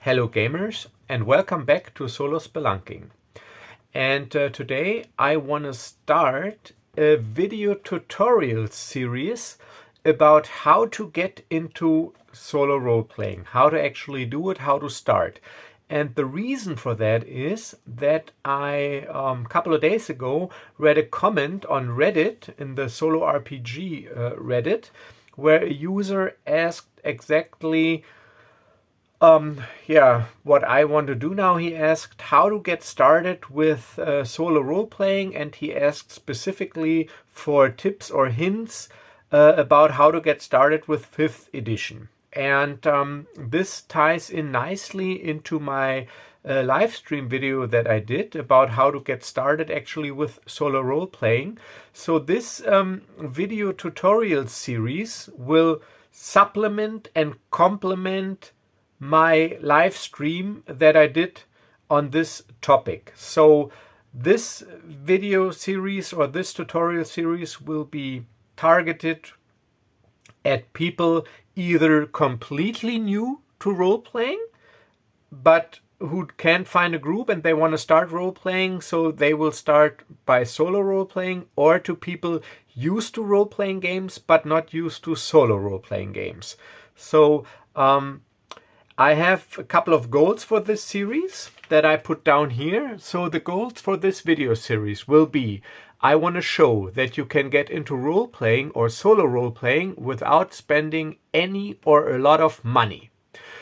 Hello gamers, and welcome back to Solo Spelunking. And today I want to start a video tutorial series about how to get into solo role-playing, how to actually do it, how to start. And the reason for that is that I, a couple of days ago, read a comment on Reddit, in the Solo RPG Reddit, where a user asked exactly what I want to do now. He asked how to get started with solo role-playing, and he asked specifically for tips or hints about how to get started with 5th edition. And this ties in nicely into my live stream video that I did about how to get started actually with solo role-playing. So this video tutorial series will supplement and complement my live stream that I did on this topic. So this video series or this tutorial series will be targeted at people either completely new to role-playing but who can't find a group and they want to start role-playing, so they will start by solo role-playing, or to people used to role-playing games but not used to solo role-playing games. So I have a couple of goals for this series that I put down here. So the goals for this video series will be: I want to show that you can get into role-playing or solo role-playing without spending any or a lot of money.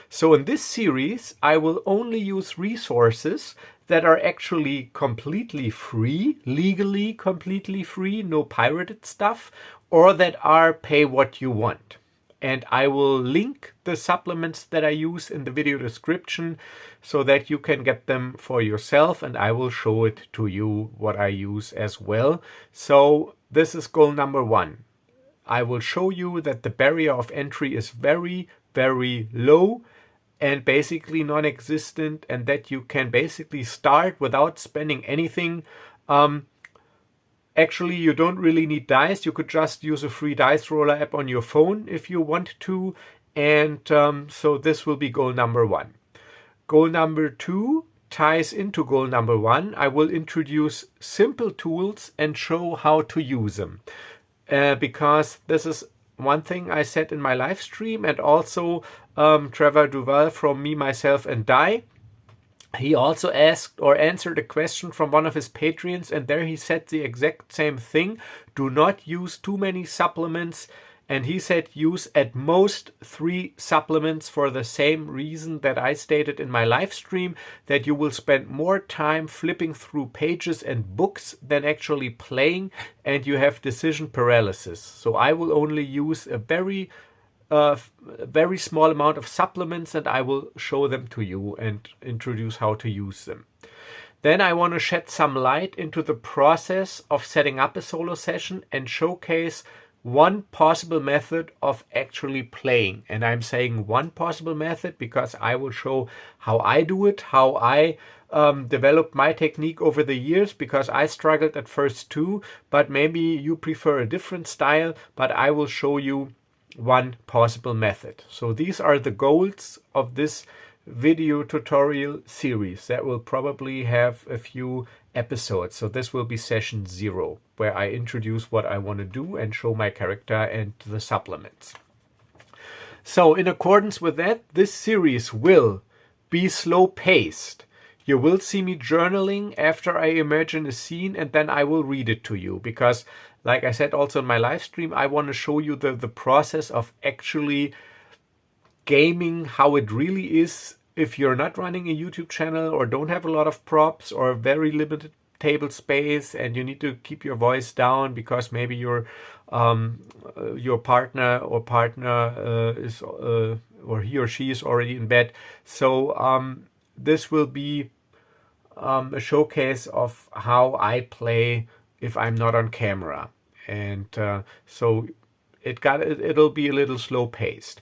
So in this series, I will only use resources that are actually completely free, legally completely free, no pirated stuff, or that are pay what you want. And I will link the supplements that I use in the video description so that you can get them for yourself, and I will show it to you what I use as well. So this is goal number 1. I will show you that the barrier of entry is very, very low and basically non-existent, and that you can basically start without spending anything. Actually, you don't really need dice. You could just use a free dice roller app on your phone if you want to. And so this will be goal number 1. Goal number 2 ties into goal number 1. I will introduce simple tools and show how to use them. Because this is one thing I said in my live stream, and also Trevor Duval from Me, Myself and Die, he also asked or answered a question from one of his Patreons, and there he said the exact same thing. Do not use too many supplements. And he said use at most 3 supplements for the same reason that I stated in my live stream, that you will spend more time flipping through pages and books than actually playing, and you have decision paralysis. So I will only use a very small amount of supplements, and I will show them to you and introduce how to use them. Then I want to shed some light into the process of setting up a solo session and showcase one possible method of actually playing. And I'm saying one possible method because I will show how I do it, how I developed my technique over the years, because I struggled at first too, but maybe you prefer a different style, but I will show you one possible method. So these are the goals of this video tutorial series that will probably have a few episodes. So this will be session 0, where I introduce what I want to do and show my character and the supplements. So in accordance with that, this series will be slow paced. You will see me journaling after I imagine a scene, and then I will read it to you, because like I said also in my live stream, I want to show you the process of actually gaming, how it really is if you're not running a YouTube channel or don't have a lot of props or very limited table space, and you need to keep your voice down because maybe your partner is or he or she is already in bed. So this will be a showcase of how I play if I'm not on camera, and so it'll be a little slow paced.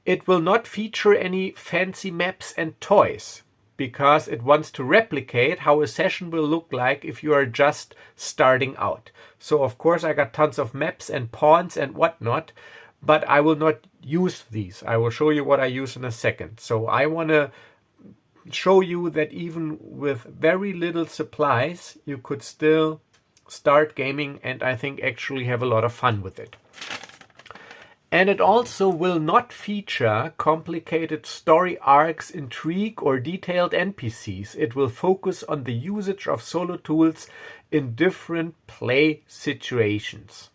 It will not feature any fancy maps and toys, because it wants to replicate how a session will look like if you are just starting out. So of course I got tons of maps and pawns and whatnot, but I will not use these. I will show you what I use in a second. So I want to show you that even with very little supplies, you could still start gaming, and I think actually have a lot of fun with it. And it also will not feature complicated story arcs, intrigue, or detailed NPCs. It will focus on the usage of solo tools in different play situations.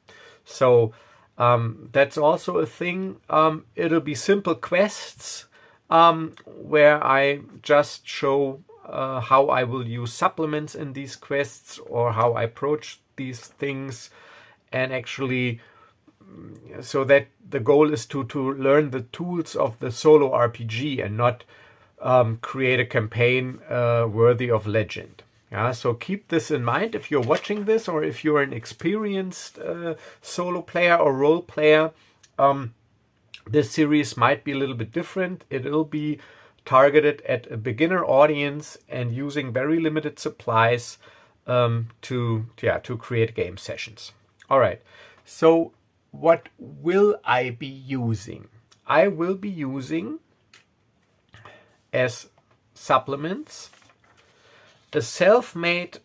So that's also a thing. It'll be simple quests where I just show how I will use supplements in these quests, or how I approach these things, and actually so that the goal is to learn the tools of the solo RPG and not create a campaign worthy of legend. Yeah, so keep this in mind if you're watching this, or if you're an experienced solo player or role player. This series might be a little bit different. It'll be targeted at a beginner audience and using very limited supplies to create game sessions. All right, so what will I be using? I will be using as supplements a self-made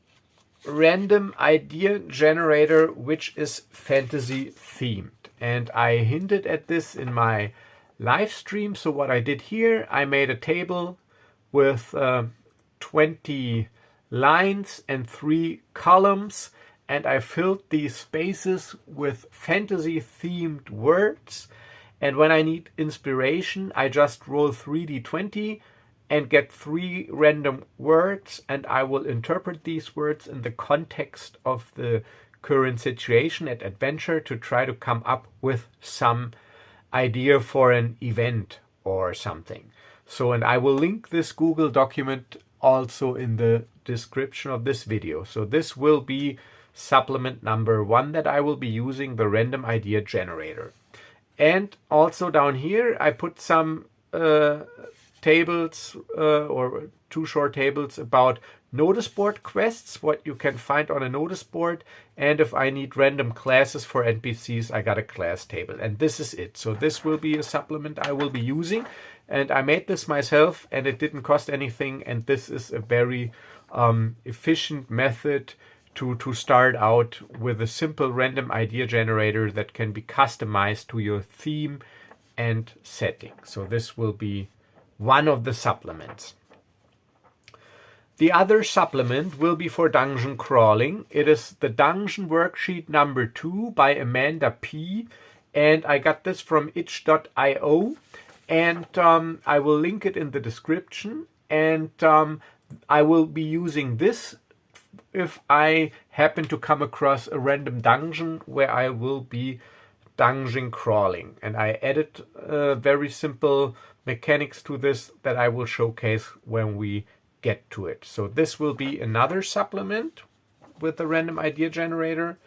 random idea generator which is fantasy themed. And I hinted at this in my live stream. So what I did here, I made a table with 20 lines and 3 columns, and I filled these spaces with fantasy themed words. And when I need inspiration, I just roll 3d20 and get 3 random words, and I will interpret these words in the context of the current situation at adventure to try to come up with some idea for an event or something. So, and I will link this Google document also in the description of this video. So this will be supplement number 1 that I will be using, the random idea generator. And also down here I put some tables or 2 short tables about notice board quests, what you can find on a notice board, and if I need random classes for NPCs, I got a class table, and this is it. So this will be a supplement I will be using, and I made this myself and it didn't cost anything, and this is a very efficient method to start out with a simple random idea generator that can be customized to your theme and setting. So this will be one of the supplements. The other supplement will be for dungeon crawling. It is the dungeon worksheet number 2 by Amanda P. And I got this from itch.io. And I will link it in the description. And I will be using this if I happen to come across a random dungeon where I will be dungeon crawling. And I added very simple mechanics to this that I will showcase when we get to it. So this will be another supplement with the random idea generator.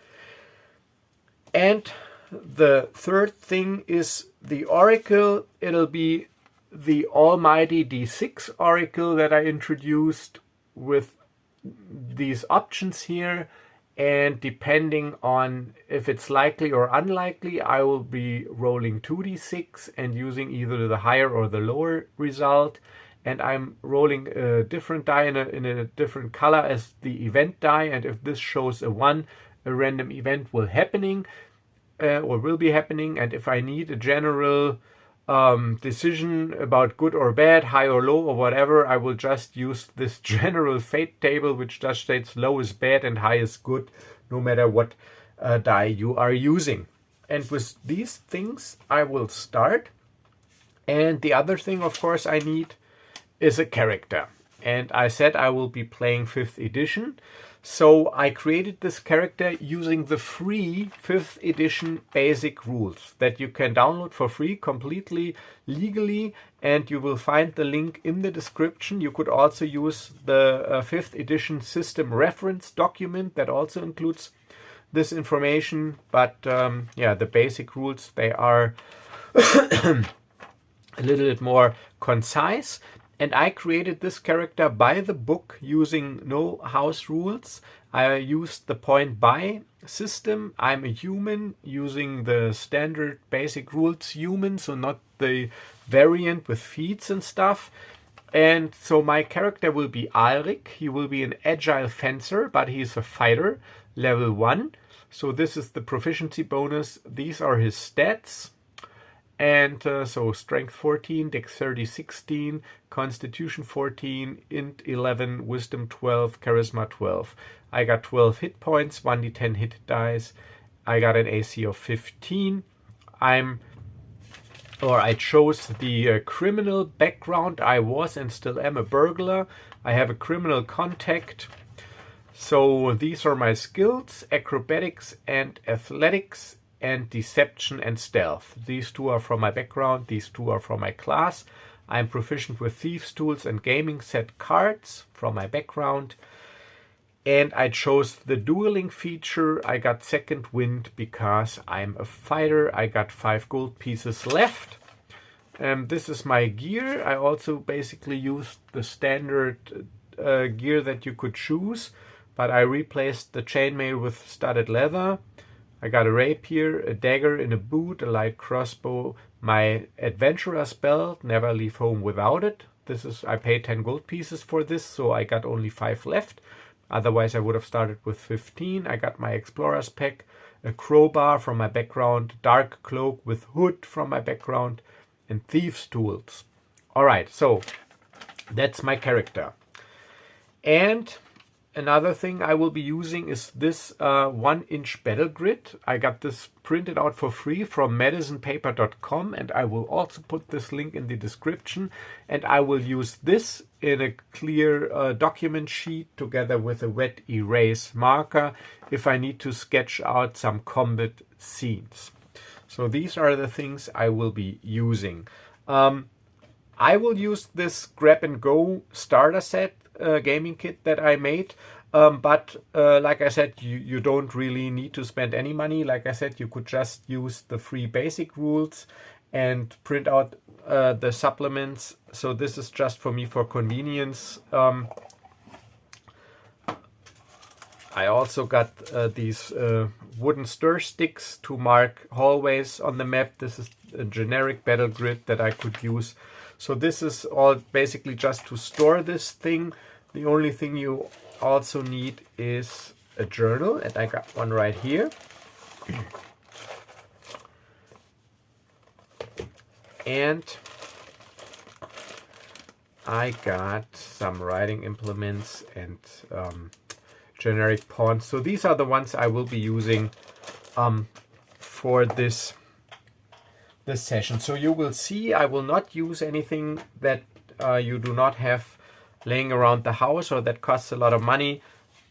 And the third thing is the oracle. It'll be the almighty D6 oracle that I introduced with these options here, and depending on if it's likely or unlikely, I will be rolling 2d6 and using either the higher or the lower result. And I'm rolling a different die in a different color as the event die, and if this shows a 1, a random event will be happening. And if I need a general decision about good or bad, high or low or whatever, I will just use this general fate table, which just states low is bad and high is good, no matter what die you are using. And with these things I will start. And the other thing, of course, I need is a character. And I said I will be playing 5th edition. So I created this character using the free 5th edition basic rules that you can download for free, completely legally, and you will find the link in the description. You could also use the 5th edition system reference document that also includes this information. But yeah, the basic rules, they are a little bit more concise. And I created this character by the book using no house rules. I used the point buy system. I'm a human using the standard basic rules human, so not the variant with feats and stuff. And so my character will be Alrik. He will be an agile fencer, but he's a fighter, level 1. So this is the proficiency bonus. These are his stats. And so strength 14, dexterity 16, constitution 14, int 11, wisdom 12, charisma 12. I got 12 hit points, 1d10 hit dice. I got an AC of 15. I chose the criminal background. I was and still am a burglar. I have a criminal contact. So these are my skills: acrobatics and athletics, and deception and stealth. These 2 are from my background. These 2 are from my class. I'm proficient with thieves' tools and gaming set cards from my background. And I chose the dueling feature. I got second wind because I'm a fighter. I got 5 gold pieces left. This is my gear. I also basically used the standard gear that you could choose, but I replaced the chainmail with studded leather. I got a rapier, a dagger in a boot, a light crossbow, my adventurer's belt, never leave home without it. I paid 10 gold pieces for this, so I got only 5 left. Otherwise, I would have started with 15. I got my explorer's pack, a crowbar from my background, dark cloak with hood from my background, and thieves' tools. All right, so that's my character. And another thing I will be using is this 1-inch battle grid. I got this printed out for free from medicinepaper.com, and I will also put this link in the description. And I will use this in a clear document sheet together with a wet erase marker if I need to sketch out some combat scenes. So these are the things I will be using. I will use this grab and go starter set gaming kit that I made. But like I said, you don't really need to spend any money. Like I said, you could just use the free basic rules and print out the supplements. So this is just for me for convenience. I also got these wooden stir sticks to mark hallways on the map. This is a generic battle grid that I could use. So this is all basically just to store this thing. The only thing you also need is a journal, and I got one right here. And I got some writing implements and generic pawns. So these are the ones I will be using for this session. So you will see I will not use anything that you do not have laying around the house or that costs a lot of money,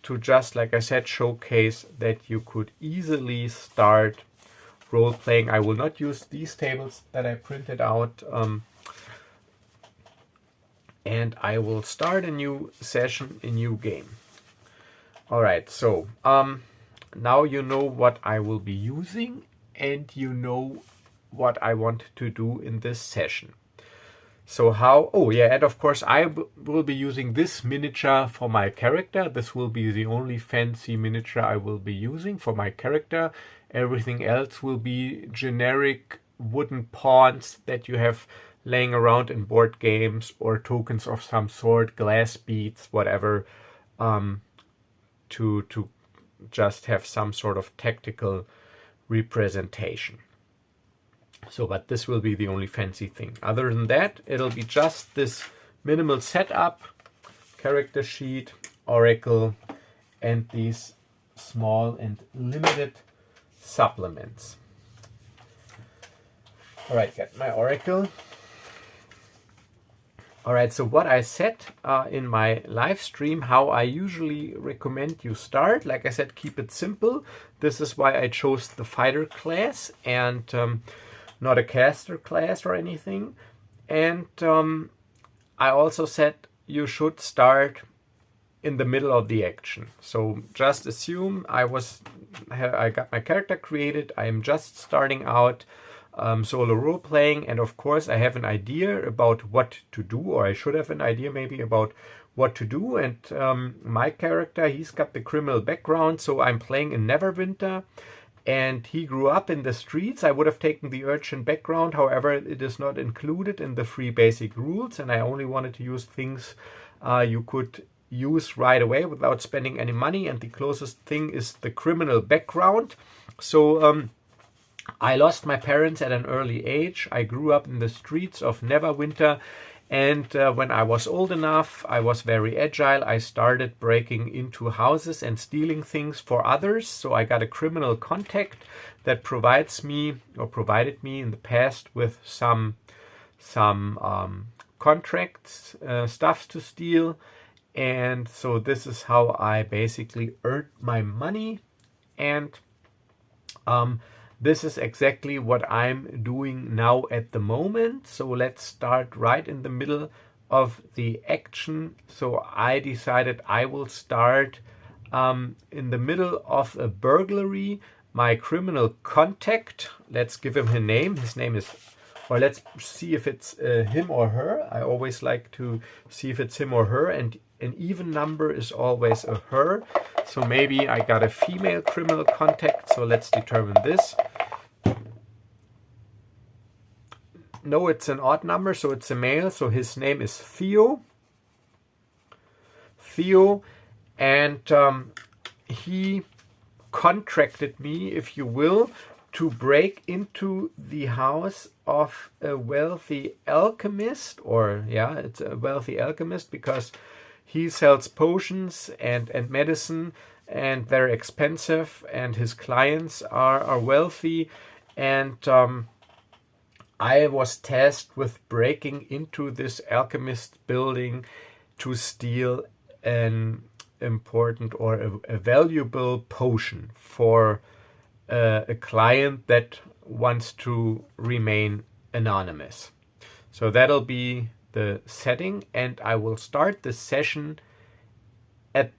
to just, like I said, showcase that you could easily start role playing. I will not use these tables that I printed out, and I will start a new session, a new game. All right, so now you know what I will be using, and you know what I want to do in this session. So how, oh yeah, and of course I will be using this miniature for my character. This will be the only fancy miniature I will be using for my character. Everything else will be generic wooden pawns that you have laying around in board games, or tokens of some sort, glass beads, whatever, to just have some sort of tactical representation. So, but this will be the only fancy thing. Other than that, it'll be just this minimal setup, character sheet, oracle, and these small and limited supplements. All right, got my oracle. All right, so what I said in my live stream, how I usually recommend you start, like I said, keep it simple. This is why I chose the fighter class and not a caster class or anything. And I also said you should start in the middle of the action. So just assume I got my character created. I am just starting out solo role playing, and of course I have an idea about what to do, or I should have an idea maybe about what to do. And my character, he's got the criminal background, so I'm playing in Neverwinter. and he grew up in the streets. I would have taken the urchin background, however, it is not included in the free basic rules, and I only wanted to use things you could use right away without spending any money, and the closest thing is the criminal background. So I lost my parents at an early age. I grew up in the streets of Neverwinter, and when I was old enough, I was very agile. I started breaking into houses and stealing things for others. So I got a criminal contact that provided me in the past with some contracts, stuff to steal. And so this is how I basically earned my money. And this is exactly what I'm doing now at the moment. So let's start right in the middle of the action. So I decided I will start in the middle of a burglary. My criminal contact, let's give him a name. His name is, or let's see if it's him or her. I always like to see if it's him or her, and an even number is always a her. So maybe I got a female criminal contact, so let's determine this. No, it's an odd number, so it's a male. So his name is Theo. And he contracted me, if you will, to break into the house of a wealthy alchemist, or yeah, it's a wealthy alchemist because he sells potions and medicine, and they're expensive, and his clients are wealthy. And I was tasked with breaking into this alchemist building to steal an important or a valuable potion for a client that wants to remain anonymous. So that'll be the setting, and I will start the session at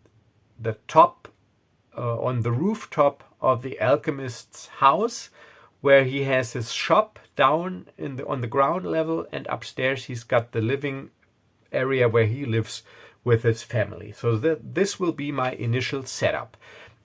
the top, on the rooftop of the alchemist's house, where he has his shop down on the ground level, and upstairs he's got the living area where he lives with his family. So this will be my initial setup.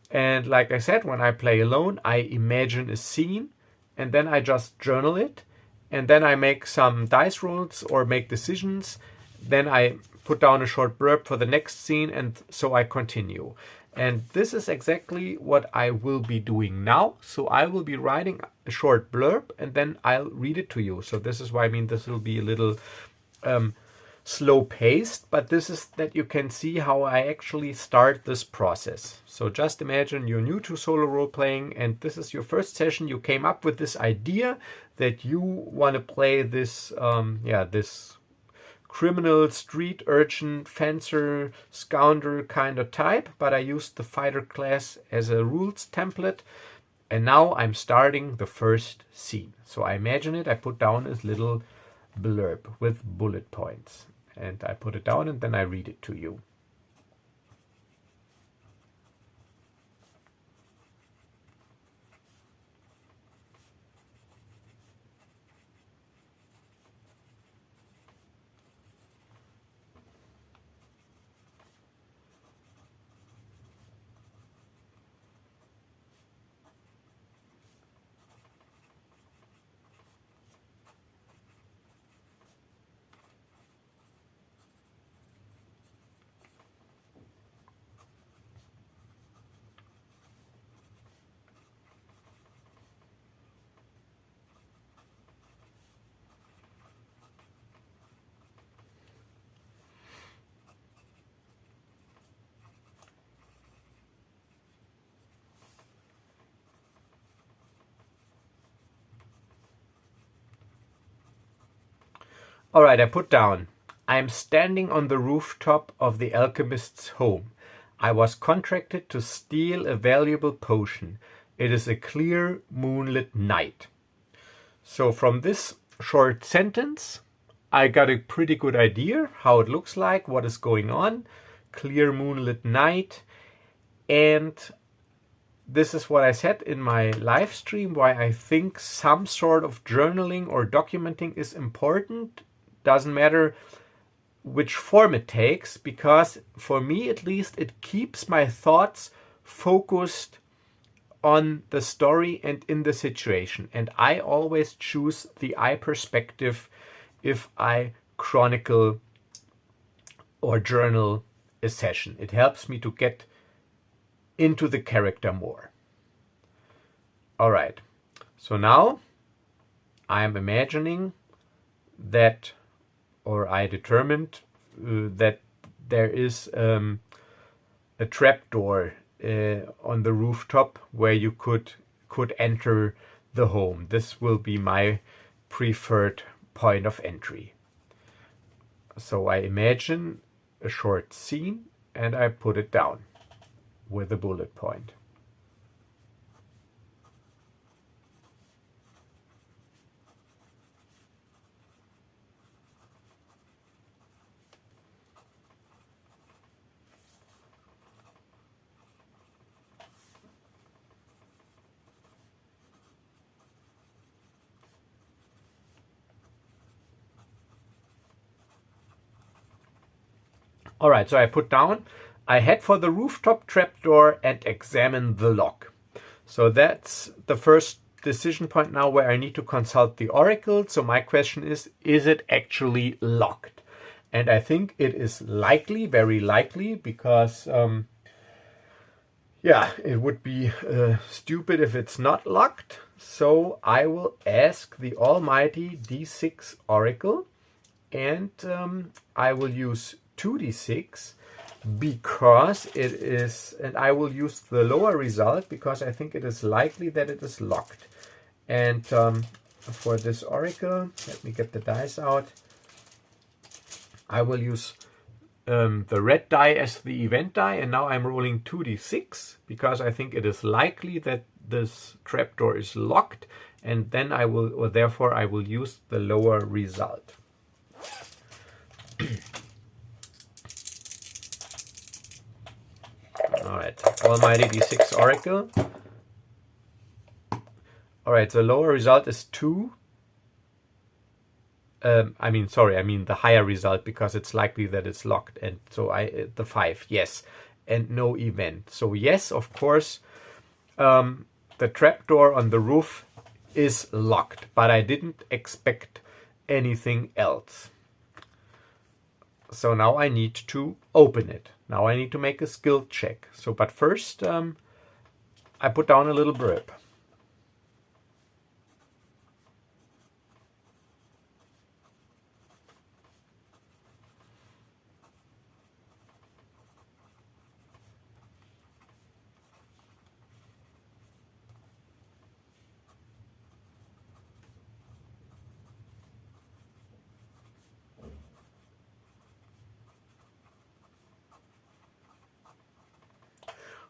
And like I said, when I play alone, I imagine a scene, and then I just journal it, and then I make some dice rolls or make decisions. Then I put down a short blurb for the next scene, and so I continue. And this is exactly what I will be doing now. So I will be writing a short blurb, and then I'll read it to you. So this is why I mean this will be a little slow paced, but this is that you can see how I actually start this process. So just imagine you're new to solo role playing, and this is your first session. You came up with this idea that you want to play this this criminal, street urchin, fencer, scoundrel kind of type, but I used the fighter class as a rules template, and now I'm starting the first scene. So I imagine it, I put down a little blurb with bullet points, and I put it down, and then I read it to you. All right, I put down, I'm standing on the rooftop of the alchemist's home. I was contracted to steal a valuable potion. It is a clear moonlit night. So from this short sentence, I got a pretty good idea how it looks like, what is going on. Clear moonlit night. And this is what I said in my live stream, why I think some sort of journaling or documenting is important. Doesn't matter which form it takes, because for me at least it keeps my thoughts focused on the story and in the situation. And I always choose the I perspective if I chronicle or journal a session. It helps me to get into the character more. All right, so now I'm imagining that, or I determined that there is a trapdoor on the rooftop where you could enter the home. This will be my preferred point of entry. So I imagine a short scene and I put it down with a bullet point. All right, so I put down, I head for the rooftop trapdoor and examine the lock. So that's the first decision point now where I need to consult the oracle. So my question is it actually locked? And I think it is likely, very likely, because yeah, it would be stupid if it's not locked. So I will ask the almighty D6 oracle, and I will use 2d6 because it is, and I will use the lower result because I think it is likely that it is locked. And for this oracle, let me get the dice out. I will use the red die as the event die, and now I'm rolling 2d6 because I think it is likely that this trapdoor is locked, and then I will, or therefore I will use the lower result. All right, almighty D6 oracle. All right, the lower result is 2. I mean the higher result because it's likely that it's locked, and so the 5, yes, and no event. So yes, of course, the trapdoor on the roof is locked, but I didn't expect anything else. So now I need to open it. Now I need to make a skill check. So, but first, I put down a little blurb.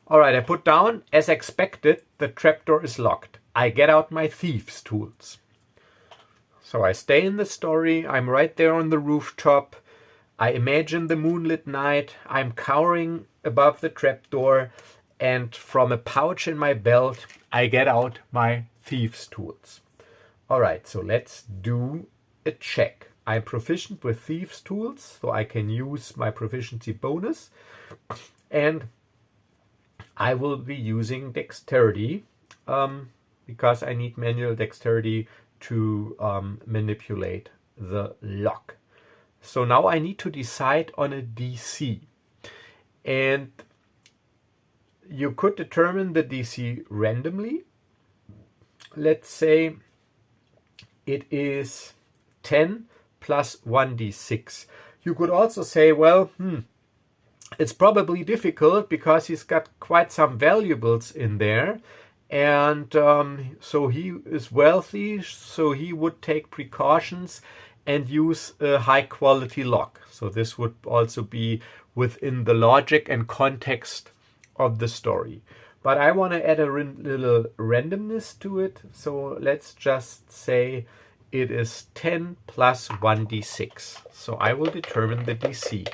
All right, I put down, as expected, the trapdoor is locked. I get out my thieves' tools. So I stay in the story. I'm right there on the rooftop. I imagine the moonlit night. I'm cowering above the trapdoor, and from a pouch in my belt, I get out my thieves' tools. All right, so let's do a check. I'm proficient with thieves' tools, so I can use my proficiency bonus, and I will be using dexterity because I need manual dexterity to manipulate the lock. So now I need to decide on a DC. And you could determine the DC randomly. Let's say it is 10 plus 1d6. You could also say, well, it's probably difficult because he's got quite some valuables in there, and so he is wealthy, so he would take precautions and use a high quality lock. So this would also be within the logic and context of the story. But I want to add a little randomness to it, so let's just say it is 10 plus 1d6. So I will determine the DC.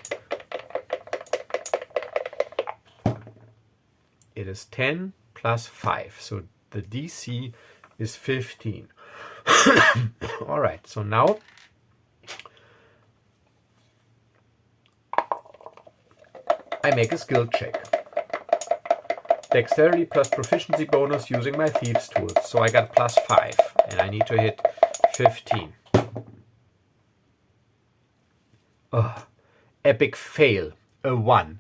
It is 10 plus 5, so the DC is 15. All right, so now I make a skill check. Dexterity plus proficiency bonus using my thieves tools. So I got +5 and I need to hit 15. Ugh. Epic fail, a 1.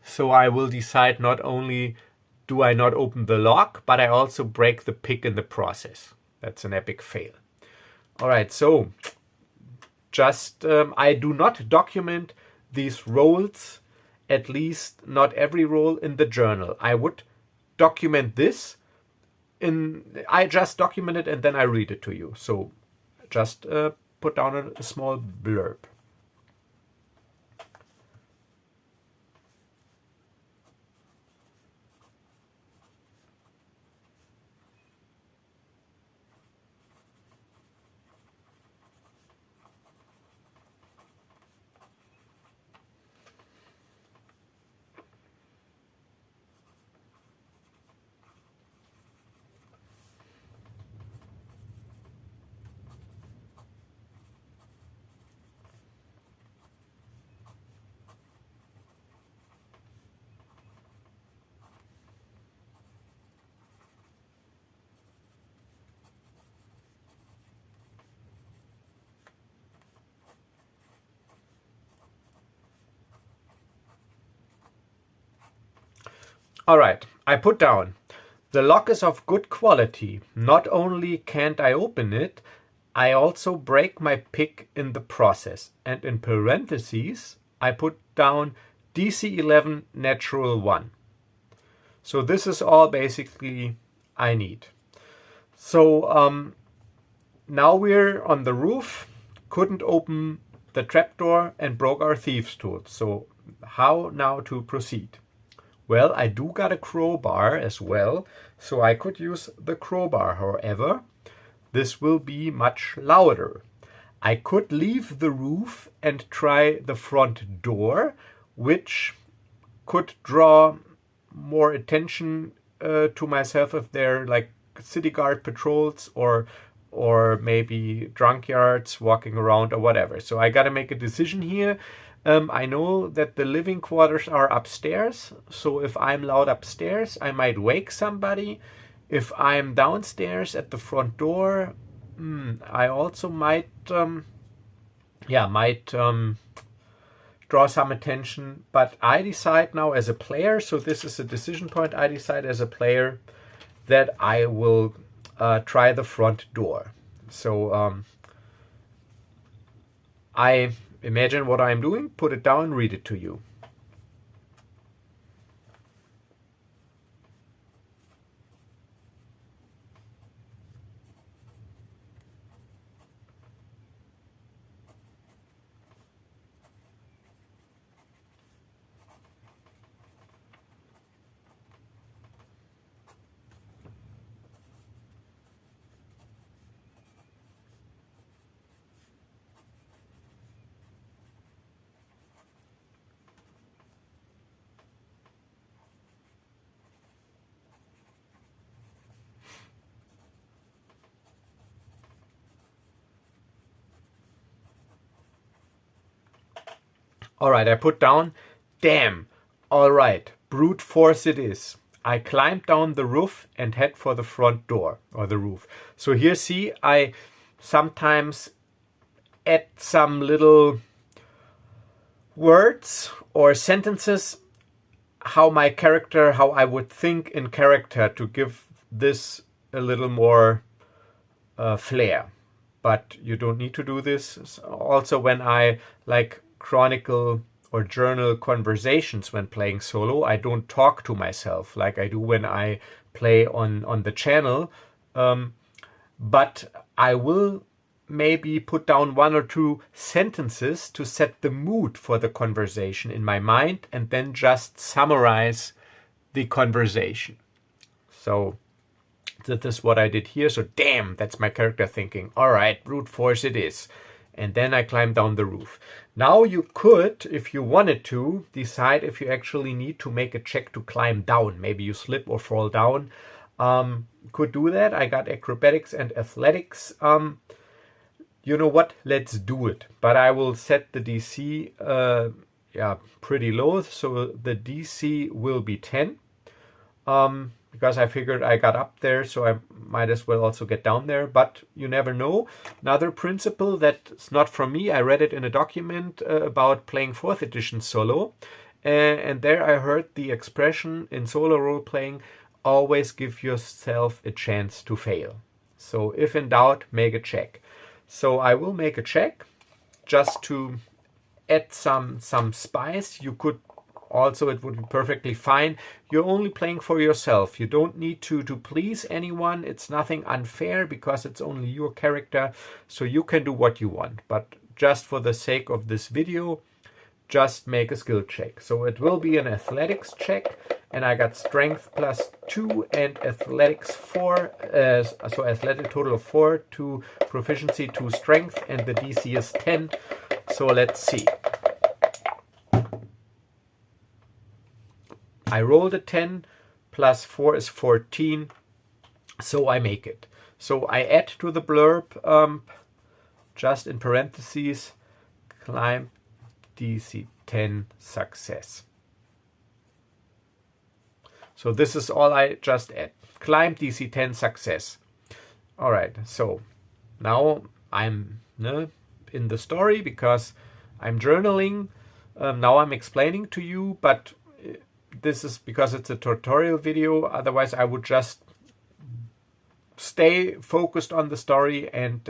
So I will decide not only do I not open the lock, but I also break the pick in the process. That's an epic fail. All right, so just I do not document these rolls, at least not every roll, in the journal. I would document this I just document it and then I read it to you. So just put down a small blurb. All right, I put down, the lock is of good quality. Not only can't I open it, I also break my pick in the process. And in parentheses, I put down DC 11 natural 1. So this is all basically I need. So now we're on the roof, couldn't open the trapdoor and broke our thieves' tools. So how now to proceed? Well, I do got a crowbar as well, so I could use the crowbar. However, this will be much louder. I could leave the roof and try the front door, which could draw more attention to myself if they're like city guard patrols or maybe drunkards walking around or whatever. So I got to make a decision here. I know that the living quarters are upstairs, so if I'm loud upstairs, I might wake somebody. If I'm downstairs at the front door, I also might draw some attention. But I decide now as a player, so this is a decision point, I decide as a player that I will try the front door. So I imagine what I'm doing, put it down, read it to you. All right, I put down, damn, all right, brute force it is. I climb down the roof and head for the front door, or the roof. So here, see, I sometimes add some little words or sentences, how I would think in character to give this a little more flair. But you don't need to do this. Also, when I like chronicle or journal conversations when playing solo, I don't talk to myself like I do when I play on the channel. But I will maybe put down 1 or 2 sentences to set the mood for the conversation in my mind and then just summarize the conversation. So that is what I did here. So damn, that's my character thinking. All right, brute force it is. And then I climb down the roof. Now you could, if you wanted to, decide if you actually need to make a check to climb down. Maybe you slip or fall down. Could do that. I got acrobatics and athletics. You know what? Let's do it. But I will set the DC pretty low. So the DC will be 10. because I figured I got up there, so I might as well also get down there, but you never know. Another principle that's not from me, I read it in a document about playing 4th edition solo, and there I heard the expression in solo role-playing, always give yourself a chance to fail. So if in doubt, make a check. So I will make a check just to add some spice. You could also, it would be perfectly fine. You're only playing for yourself. You don't need to please anyone. It's nothing unfair because it's only your character. So you can do what you want. But just for the sake of this video, just make a skill check. So it will be an athletics check. And I got strength +2 and athletics 4. So athletic total of 4 to proficiency 2 strength. And the DC is 10. So let's see. I rolled a 10, plus 4 is 14, so I make it. So I add to the blurb, just in parentheses, climb DC 10 success. So this is all I just add. Climb DC 10 success. All right, so now I'm in the story because I'm journaling. Now I'm explaining to you, but this is because it's a tutorial video. Otherwise, I would just stay focused on the story and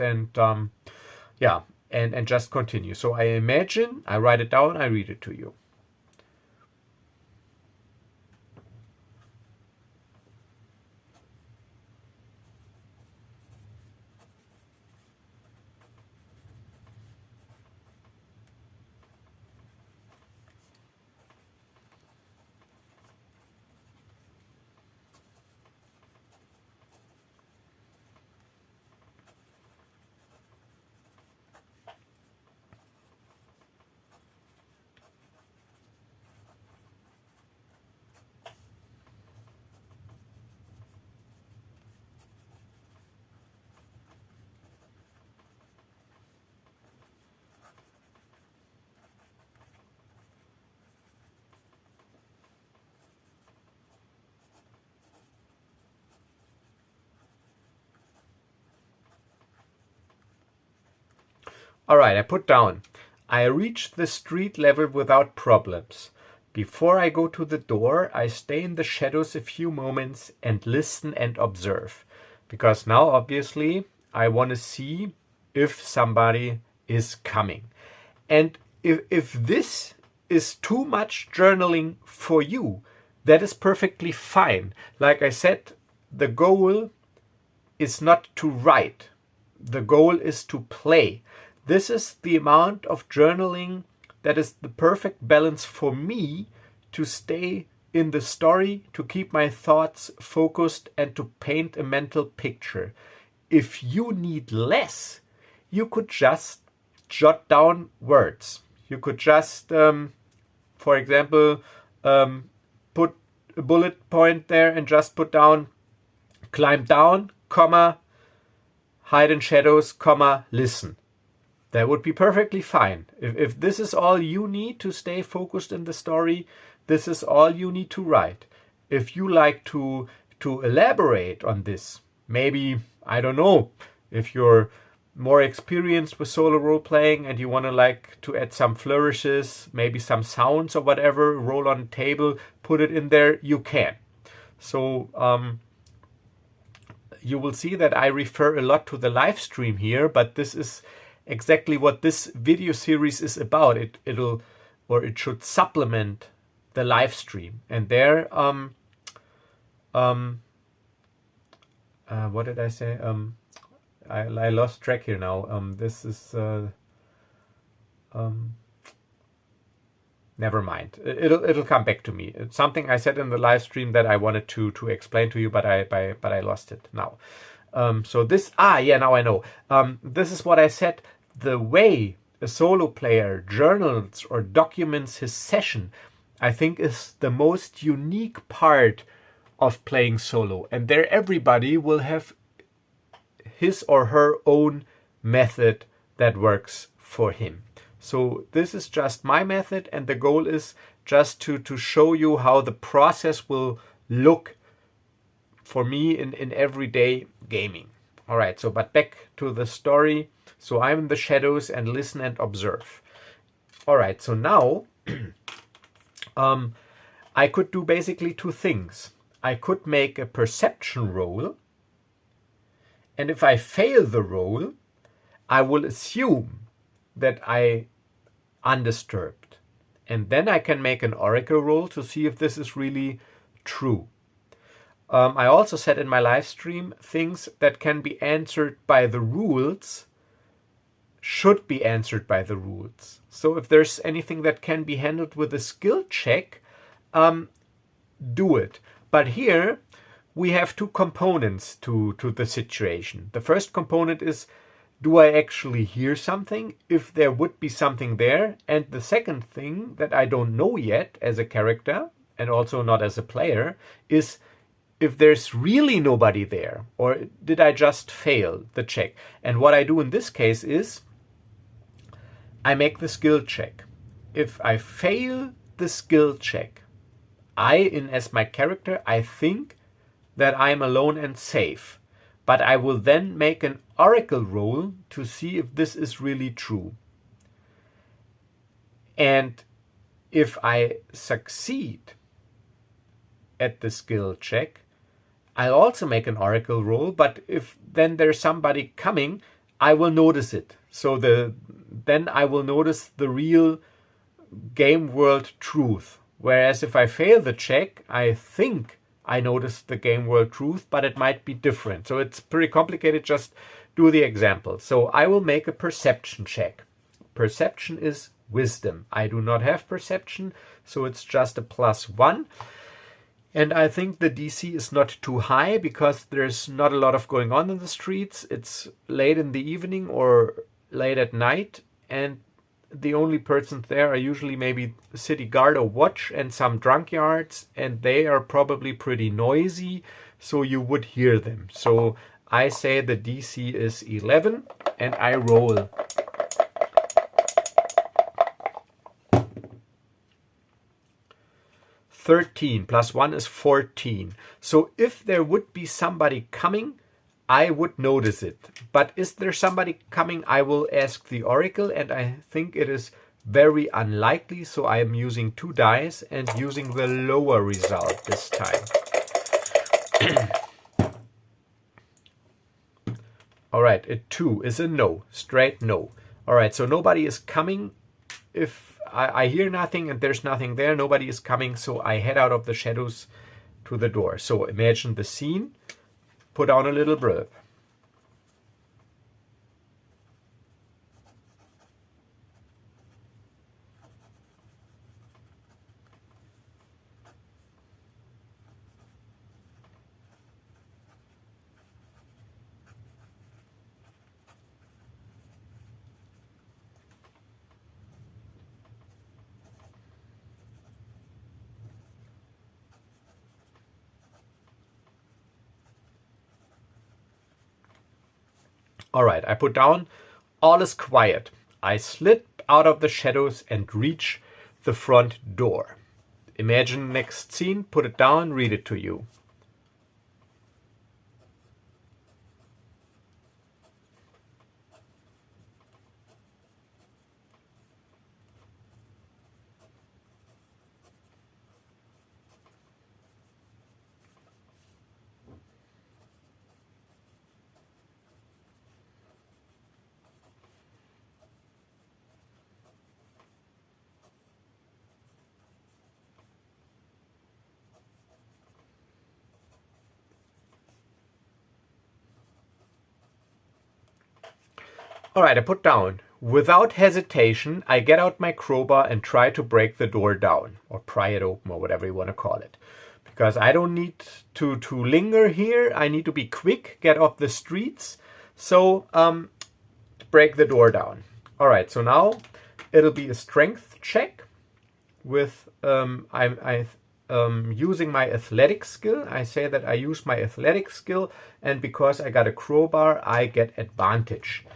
just continue. So I imagine, I write it down, I read it to you. All right, I put down, I reach the street level without problems. Before I go to the door, I stay in the shadows a few moments and listen and observe. Because now, obviously, I want to see if somebody is coming. And if this is too much journaling for you, that is perfectly fine. Like I said, the goal is not to write. The goal is to play. This is the amount of journaling that is the perfect balance for me to stay in the story, to keep my thoughts focused and to paint a mental picture. If you need less, you could just jot down words. You could just, for example, put a bullet point there and just put down, climb down, comma, hide in shadows, comma, listen. That would be perfectly fine. If this is all you need to stay focused in the story, this is all you need to write. If you like to elaborate on this, maybe, I don't know, if you're more experienced with solo role-playing and you want to add some flourishes, maybe some sounds or whatever, roll on a table, put it in there, you can. So you will see that I refer a lot to the live stream here, but this is exactly what this video series is about. It should supplement the live stream. And there, what did I say? I lost track here now. This is never mind. It'll come back to me. It's something I said in the live stream that I wanted to explain to you, but I lost it now. So this, now I know. This is what I said. The way a solo player journals or documents his session, I think, is the most unique part of playing solo. And there everybody will have his or her own method that works for him. So this is just my method, and the goal is just to show you how the process will look for me in everyday gaming. All right, so but back to the story. So I'm in the shadows and listen and observe. All right, so now I could do basically two things. I could make a perception roll, and if I fail the roll, I will assume that I undisturbed. And then I can make an oracle roll to see if this is really true. I also said in my live stream, things that can be answered by the rules should be answered by the rules. So if there's anything that can be handled with a skill check, do it. But here we have two components to the situation. The first component is, do I actually hear something, if there would be something there? And the second thing that I don't know yet as a character, and also not as a player, is if there's really nobody there, or did I just fail the check? And what I do in this case is I make the skill check. If I fail the skill check, as my character, I think that I'm alone and safe. But I will then make an oracle roll to see if this is really true. And if I succeed at the skill check, I'll also make an oracle roll, but if then there's somebody coming, I will notice it. So then I will notice the real game world truth. Whereas if I fail the check, I think I noticed the game world truth, but it might be different. So it's pretty complicated. Just do the example. So I will make a perception check. Perception is wisdom. I do not have perception, so it's just a +1. And I think the DC is not too high because there's not a lot of going on in the streets. It's late in the evening or late at night, and the only persons there are usually maybe city guard or watch and some drunkyards, and they are probably pretty noisy, so you would hear them. So I say the DC is 11 and I roll. (13) +1 is 14. So if there would be somebody coming, I would notice it. But is there somebody coming? I will ask the oracle, and I think it is very unlikely, so I am using 2 dice and using the lower result this time. All right, a 2 is a no, straight no. All right, so nobody is coming. If I hear nothing and there's nothing there, nobody is coming, so I head out of the shadows to the door. So imagine the scene, put on a little blurb. All right, I put down, all is quiet. I slip out of the shadows and reach the front door. Imagine next scene, put it down, read it to you. All right, I put down, without hesitation, I get out my crowbar and try to break the door down, or pry it open, or whatever you want to call it. Because I don't need to linger here. I need to be quick, get off the streets. So break the door down. All right, so now it'll be a strength check with, I'm using my athletic skill. I say that I use my athletic skill, and because I got a crowbar, I get advantage.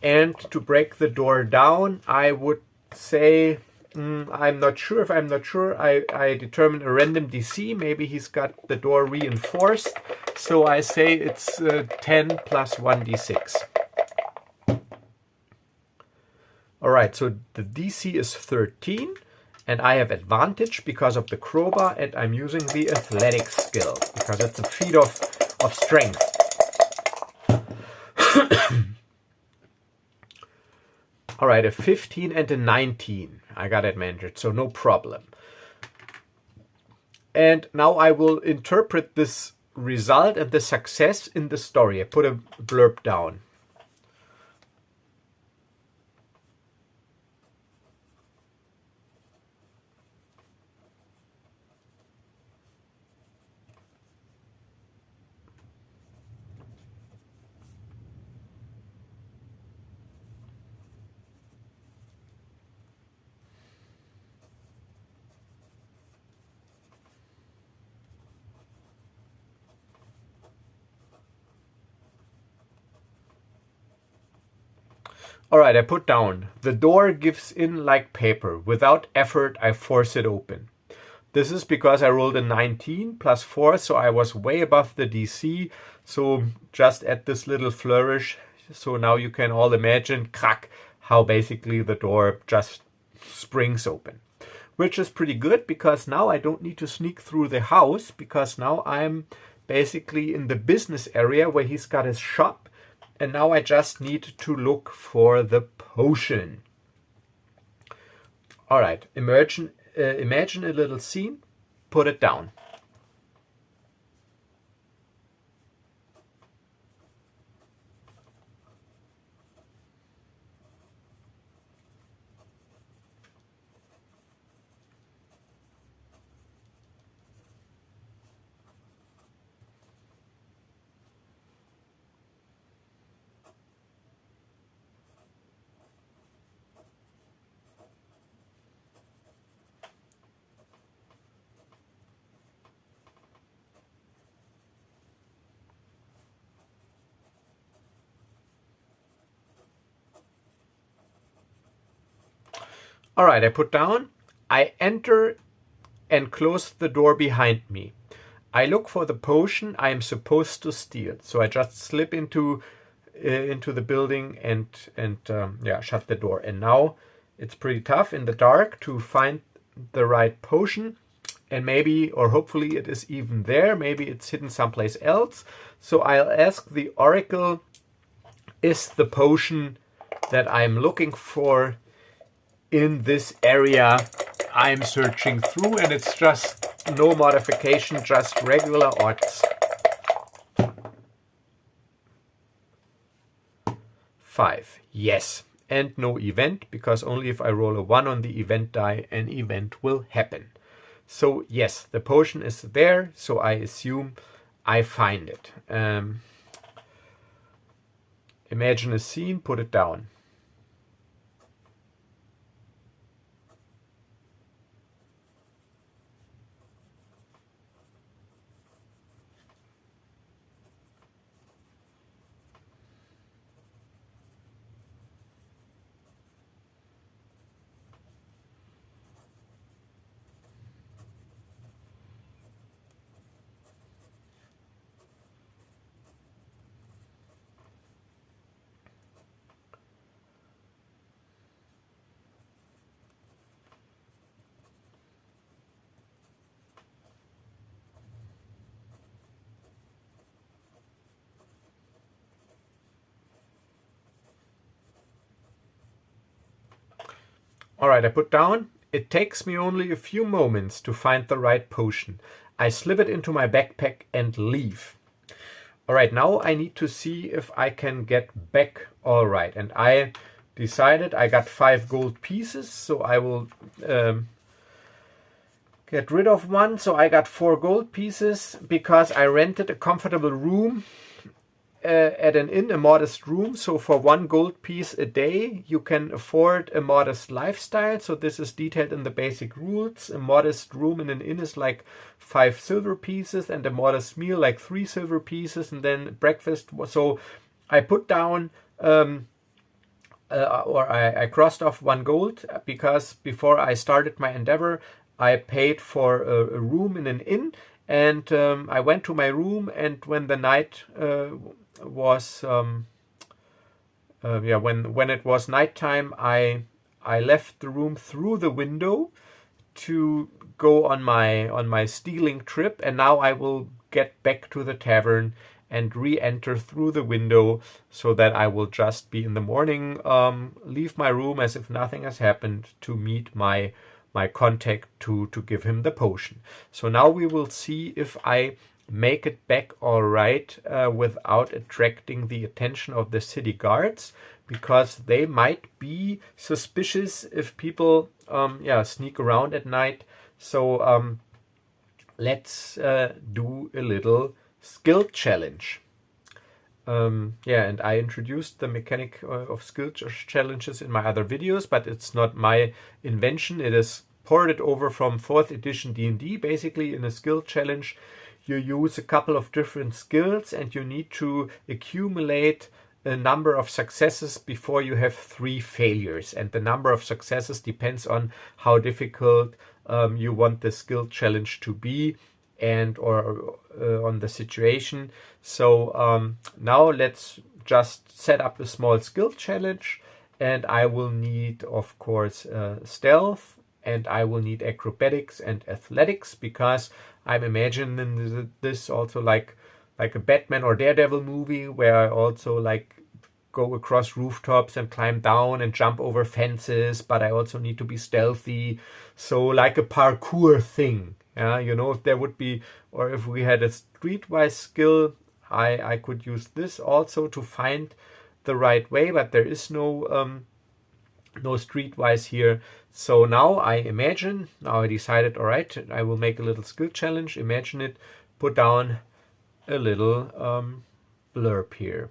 And to break the door down, I would say, I'm not sure. I determine a random DC. Maybe he's got the door reinforced. So I say it's 10 plus 1d6. All right, so the DC is 13, and I have advantage because of the crowbar, and I'm using the athletics skill because it's a feat of strength. All right, a 15 and a 19. I got advantage, so no problem. And now I will interpret this result and the success in the story. I put a blurb down. All right, I put down, the door gives in like paper. Without effort, I force it open. This is because I rolled a 19 plus 4, so I was way above the DC. So just at this little flourish, so now you can all imagine, crack, how basically the door just springs open. Which is pretty good because now I don't need to sneak through the house because now I'm basically in the business area where he's got his shop. And now I just need to look for the potion. All right, imagine a little scene, put it down. All right, I put down, I enter and close the door behind me. I look for the potion I am supposed to steal. So I just slip into the building and yeah, shut the door. And now it's pretty tough in the dark to find the right potion. And maybe, or hopefully it is even there. Maybe it's hidden someplace else. So I'll ask the Oracle, is the potion that I'm looking for in this area I'm searching through? And it's just no modification, just regular odds. 5. Yes. And no event, because only if I roll a 1 on the event die, an event will happen. So yes, the potion is there, so I assume I find it. Imagine a scene, put it down. All right, I put down, it takes me only a few moments to find the right potion. I slip it into my backpack and leave. All right, now I need to see if I can get back all right. And I decided I got 5 gold pieces, so I will get rid of 1. So I got 4 gold pieces because I rented a comfortable room at an inn, a modest room. So for 1 gold piece a day, you can afford a modest lifestyle. So this is detailed in the basic rules. A modest room in an inn is like 5 silver pieces, and a modest meal like 3 silver pieces, and then breakfast. So I put down, I crossed off 1 gold because before I started my endeavor, I paid for a room in an inn. And I went to my room, and when the night was when it was nighttime, I left the room through the window to go on my stealing trip, and now I will get back to the tavern and re-enter through the window, so that I will just be in the morning, leave my room as if nothing has happened, to meet my contact to give him the potion. So now we will see if I make it back all right without attracting the attention of the city guards, because they might be suspicious if people sneak around at night. So let's do a little skill challenge. And I introduced the mechanic of skill challenges in my other videos, but it's not my invention. It is ported over from 4th edition D&D. Basically, in a skill challenge, you use a couple of different skills, and you need to accumulate a number of successes before you have 3 failures. And the number of successes depends on how difficult you want the skill challenge to be, and or on the situation. So now let's just set up a small skill challenge, and I will need, of course, stealth, and I will need acrobatics and athletics, because I'm imagining this also like a Batman or Daredevil movie, where I also like go across rooftops and climb down and jump over fences, but I also need to be stealthy. So like a parkour thing. You know, if there would be, or if we had a streetwise skill, I could use this also to find the right way, but there is no streetwise here. So now I decided, all right, I will make a little skill challenge. Imagine it, put down a little blurb here.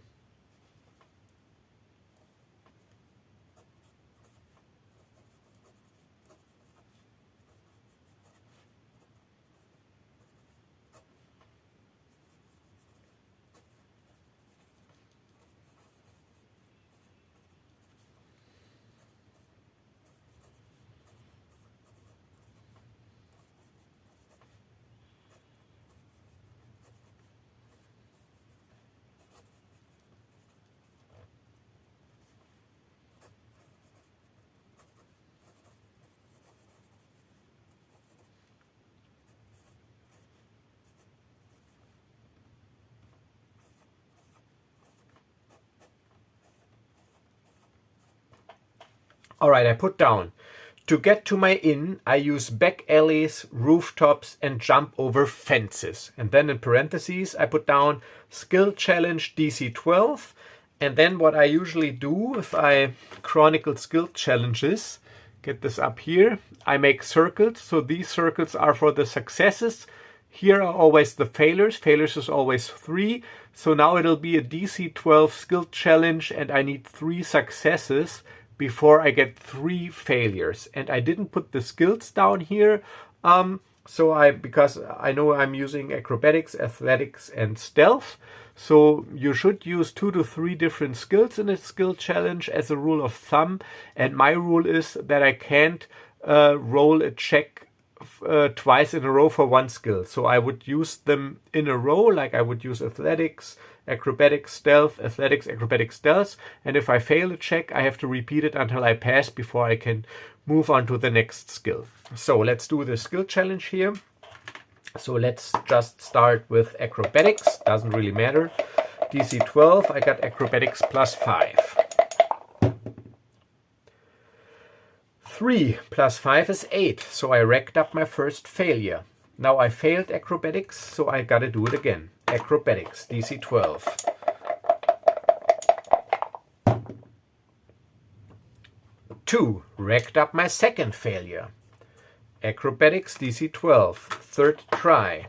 All right, I put down, to get to my inn, I use back alleys, rooftops, and jump over fences. And then in parentheses, I put down skill challenge DC 12. And then what I usually do if I chronicle skill challenges, get this up here, I make circles. So these circles are for the successes. Here are always the failures. Failures is always 3. So now it'll be a DC 12 skill challenge, and I need 3 successes before I get 3 failures. And I didn't put the skills down here, because I know I'm using acrobatics, athletics, and stealth. So you should use 2 to 3 different skills in a skill challenge as a rule of thumb. And my rule is that I can't roll a check twice in a row for 1 skill. So I would use them in a row, like I would use athletics, acrobatics, stealth, athletics, acrobatics, stealth. And if I fail a check, I have to repeat it until I pass before I can move on to the next skill. So let's do the skill challenge here. So let's just start with acrobatics. Doesn't really matter. DC 12, I got acrobatics plus 5. 3 plus 5 is 8, so I racked up my first failure. Now I failed acrobatics, so I gotta do it again. Acrobatics, DC 12. Two, racked up my second failure. Acrobatics, DC 12, third try.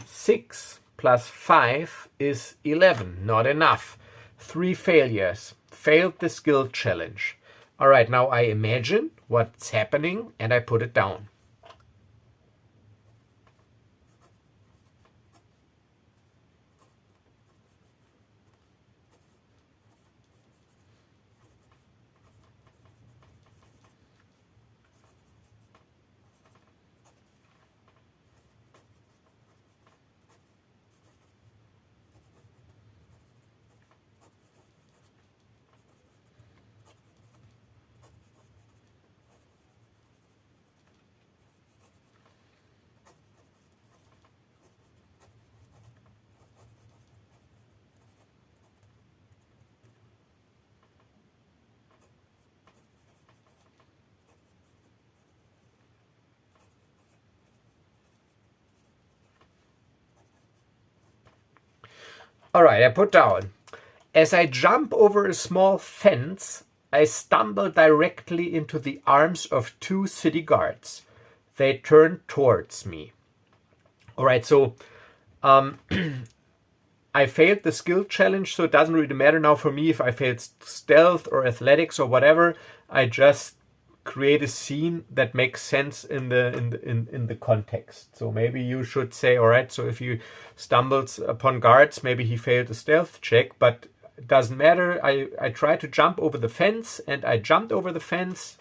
6 plus 5 is 11. Not enough. 3 failures. Failed the skill challenge. All right, now I imagine what's happening and I put it down. All right, I put down. As I jump over a small fence, I stumble directly into the arms of 2 city guards. They turn towards me. All right, so I failed the skill challenge, so it doesn't really matter now for me if I failed stealth or athletics or whatever. I just create a scene that makes sense in the context. So maybe you should say, all right, so if he stumbles upon guards, maybe he failed a stealth check, but it doesn't matter. I tried to jump over the fence, and I jumped over the fence,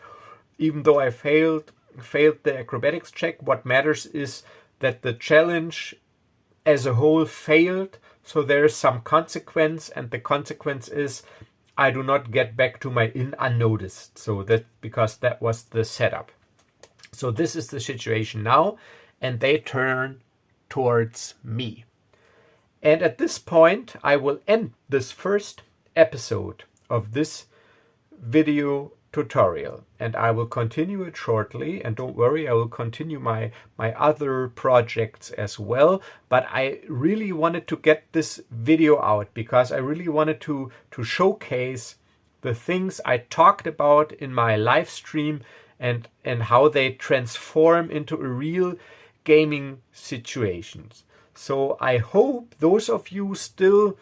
even though I failed the acrobatics check. What matters is that the challenge as a whole failed, so there is some consequence, and the consequence is I do not get back to my inn unnoticed. So that, because that was the setup. So this is the situation now, and they turn towards me. And at this point, I will end this first episode of this video tutorial, and I will continue it shortly. And don't worry, I will continue my other projects as well. But I really wanted to get this video out because I really wanted to showcase the things I talked about in my live stream and how they transform into a real gaming situations. So I hope those of you still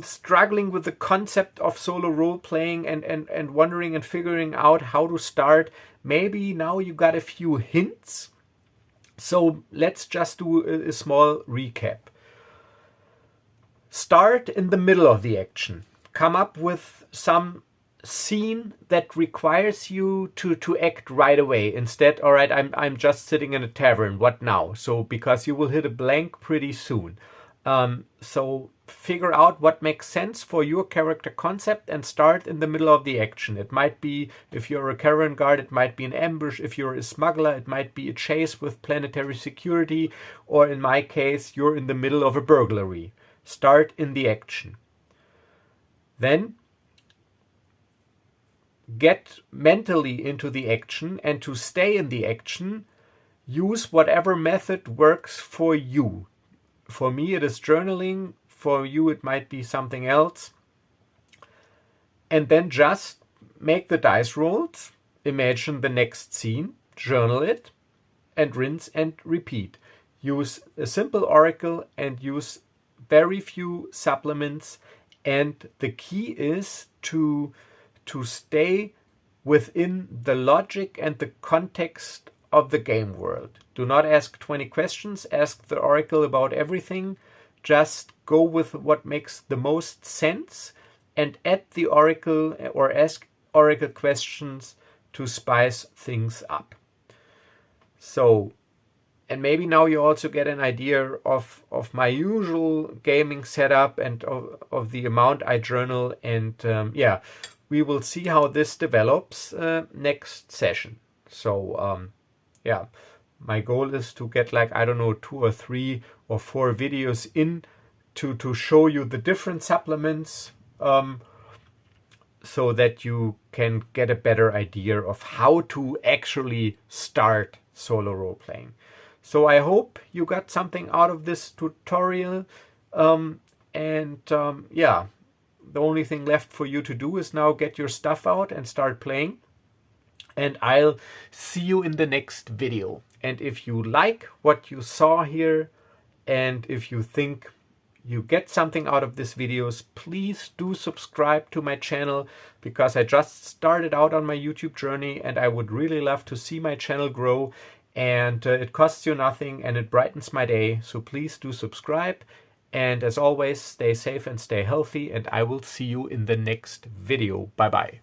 struggling with the concept of solo role playing and wondering and figuring out how to start, maybe now you got a few hints. So let's just do a small recap. Start in the middle of the action. Come up with some scene that requires you to act right away. Instead, all right, I'm just sitting in a tavern. What now? So because you will hit a blank pretty soon. So figure out what makes sense for your character concept and start in the middle of the action. It might be, if you're a caravan guard, it might be an ambush. If you're a smuggler, it might be a chase with planetary security. Or in my case, you're in the middle of a burglary. Start in the action. Then get mentally into the action, and to stay in the action, use whatever method works for you. For me, it is journaling. For you, it might be something else. And then just make the dice rolls, imagine the next scene, journal it, and rinse and repeat. Use a simple oracle and use very few supplements. And the key is to stay within the logic and the context of the game world. Do not ask 20 questions. Ask the oracle about everything. Just go with what makes the most sense and add the oracle or ask oracle questions to spice things up. So, and maybe now you also get an idea of my usual gaming setup and of the amount I journal. And yeah, we will see how this develops next session. So yeah, my goal is to get like, I don't know, 2 or 3 or 4 videos in to show you the different supplements, so that you can get a better idea of how to actually start solo role playing. So I hope you got something out of this tutorial. Yeah, the only thing left for you to do is now get your stuff out and start playing. And I'll see you in the next video. And if you like what you saw here, and if you think you get something out of these videos, please do subscribe to my channel, because I just started out on my YouTube journey and I would really love to see my channel grow. And it costs you nothing and it brightens my day. So please do subscribe. And as always, stay safe and stay healthy. And I will see you in the next video. Bye bye.